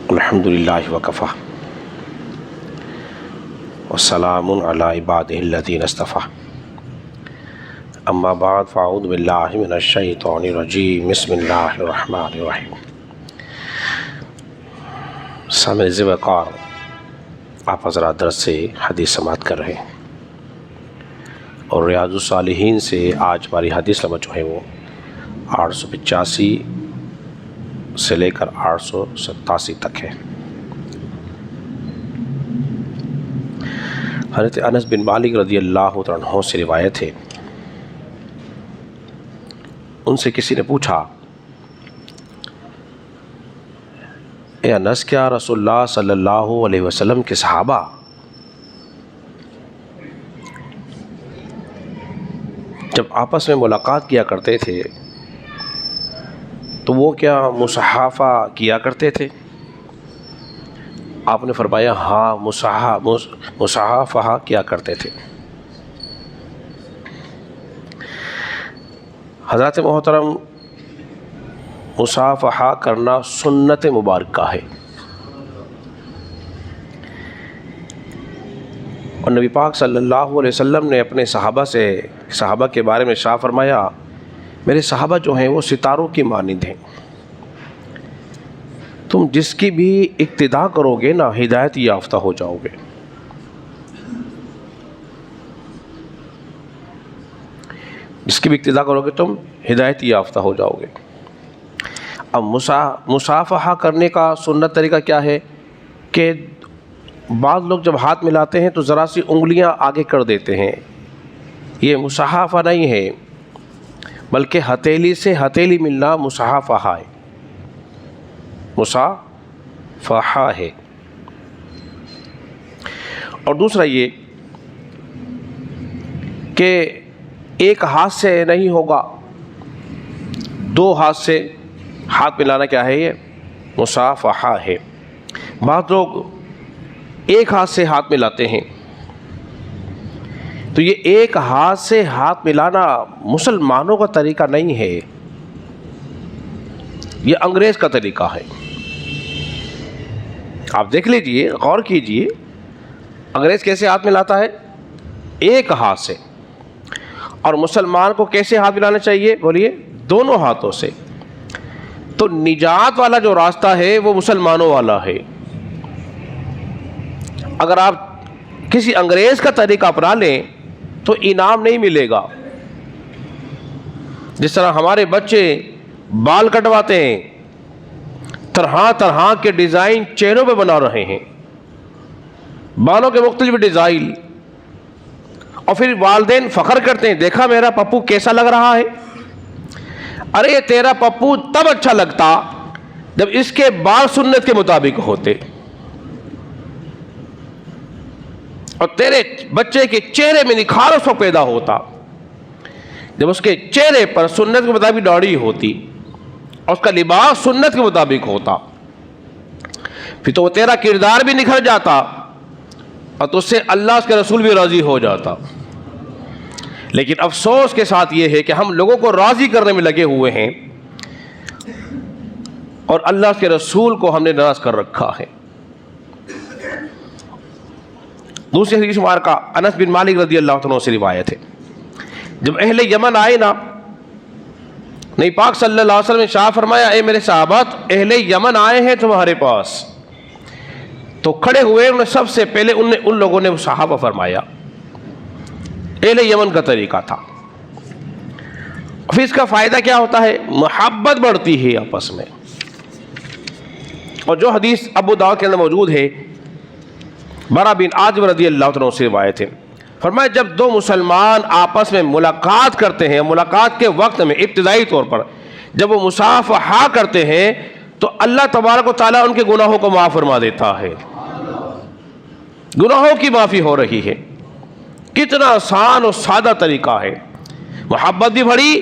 الحمدللہ وکفی والسلام علی عبادہ الذین اصطفی اما بعد فاعوذ باللہ من الشیطان الرجیم بسم اللہ الرحمن الرحیم۔ سامعین ذی وقار، آپ حضرات درس سے حدیث سماعت کر رہے ہیں اور ریاض الصالحین سے آج ہماری حدیث نمبر جو ہے وہ 885 سے لے کر 887 تک ہے۔ حضرت انس بن مالک رضی اللہ عنہ سے روایت ہے، ان سے کسی نے پوچھا، اے انس، کیا رسول اللہ صلی اللہ علیہ وسلم کے صحابہ جب آپس میں ملاقات کیا کرتے تھے تو وہ کیا مصافحہ کیا کرتے تھے؟ آپ نے فرمایا ہاں، مصافحہ کیا کرتے تھے۔ حضرات محترم، مصافحہ کرنا سنت مبارکہ ہے، اور نبی پاک صلی اللہ علیہ وسلم نے اپنے صحابہ کے بارے میں ارشاد فرمایا، میرے صحابہ جو ہیں وہ ستاروں کی مانند ہیں، تم جس کی بھی اقتداء کرو گے نا ہدایت یافتہ ہو جاؤ گے۔ جس کی بھی اقتداء کرو گے تم ہدایت یافتہ ہو جاؤ گے۔ اب مصافحہ کرنے کا سنت طریقہ کیا ہے کہ بعض لوگ جب ہاتھ ملاتے ہیں تو ذرا سی انگلیاں آگے کر دیتے ہیں، یہ مصافحہ نہیں ہے، بلکہ ہتھیلی سے ہتھیلی ملنا مصافحہ ہے، مصافحہ ہے۔ اور دوسرا یہ کہ ایک ہاتھ سے نہیں ہوگا، دو ہاتھ سے ہاتھ ملانا کیا ہے؟ یہ مصافحہ ہے۔ بعض لوگ ایک ہاتھ سے ہاتھ ملاتے ہیں، تو یہ ایک ہاتھ سے ہاتھ ملانا مسلمانوں کا طریقہ نہیں ہے، یہ انگریز کا طریقہ ہے۔ آپ دیکھ لیجئے، غور کیجئے، انگریز کیسے ہاتھ ملاتا ہے؟ ایک ہاتھ سے۔ اور مسلمان کو کیسے ہاتھ ملانا چاہیے؟ بولیے، دونوں ہاتھوں سے۔ تو نجات والا جو راستہ ہے وہ مسلمانوں والا ہے۔ اگر آپ کسی انگریز کا طریقہ اپنا لیں تو انعام نہیں ملے گا۔ جس طرح ہمارے بچے بال کٹواتے ہیں، طرح طرح کے ڈیزائن چہروں پہ بنا رہے ہیں، بالوں کے مختلف ڈیزائن، اور پھر والدین فخر کرتے ہیں، دیکھا میرا پپو کیسا لگ رہا ہے۔ ارے تیرا پپو تب اچھا لگتا جب اس کے بال سنت کے مطابق ہوتے، اور تیرے بچے کے چہرے میں نکھار اس وقت پیدا ہوتا جب اس کے چہرے پر سنت کے مطابق داڑھی ہوتی اور اس کا لباس سنت کے مطابق ہوتا، پھر تو وہ تیرا کردار بھی نکھر جاتا اور تو اس سے اللہ اس کے رسول بھی راضی ہو جاتا۔ لیکن افسوس کے ساتھ یہ ہے کہ ہم لوگوں کو راضی کرنے میں لگے ہوئے ہیں اور اللہ کے رسول کو ہم نے ناراض کر رکھا ہے۔ دوسری حدیث مبارکہ انس بن مالک رضی اللہ عنہ سے روایت ہے، جب اہل یمن آئے نا، نبی پاک صلی اللہ علیہ وسلم نے ارشاد فرمایا، اے میرے صحابہ، اہل یمن آئے ہیں تمہارے پاس۔ تو کھڑے ہوئے، انہوں نے سب سے پہلے ان لوگوں نے صحابہ فرمایا، اہل یمن کا طریقہ تھا۔ پھر اس کا فائدہ کیا ہوتا ہے؟ محبت بڑھتی ہے آپس میں۔ اور جو حدیث ابو داؤد کے اندر موجود ہے، برا بن عازب رضی اللہ عنہ سے روایت ہے، فرمایا جب دو مسلمان آپس میں ملاقات کرتے ہیں، ملاقات کے وقت میں ابتدائی طور پر جب وہ مصافحہ کرتے ہیں تو اللہ تبارک و تعالیٰ ان کے گناہوں کو معاف فرما دیتا ہے۔ گناہوں کی معافی ہو رہی ہے۔ کتنا آسان اور سادہ طریقہ ہے، محبت بھی بڑھی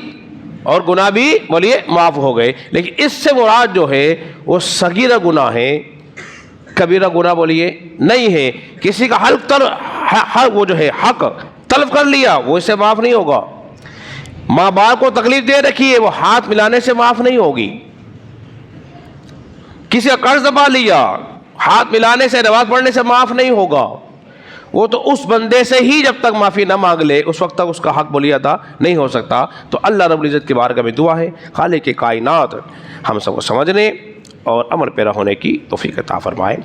اور گناہ بھی بولیے معاف ہو گئے۔ لیکن اس سے مراد جو ہے وہ صغیرہ گناہ ہے، کبیرہ گناہ بولیے نہیں ہے۔ کسی کا وہ جو ہے حق تلف کر لیا، وہ اس سے معاف نہیں ہوگا۔ ماں باپ کو تکلیف دے رکھی ہے، وہ ہاتھ ملانے سے معاف نہیں ہوگی۔ کسی کا قرض دبا لیا، ہاتھ ملانے سے، نماز پڑھنے سے معاف نہیں ہوگا، وہ تو اس بندے سے ہی جب تک معافی نہ مانگ لے اس وقت تک اس کا حق بولی ادا نہیں ہو سکتا۔ تو اللہ رب العزت کی بارگاہ میں دعا ہے خالق کائنات ہم سب کو سمجھنے اور عمل پیرا ہونے کی توفیق عطا فرمائے۔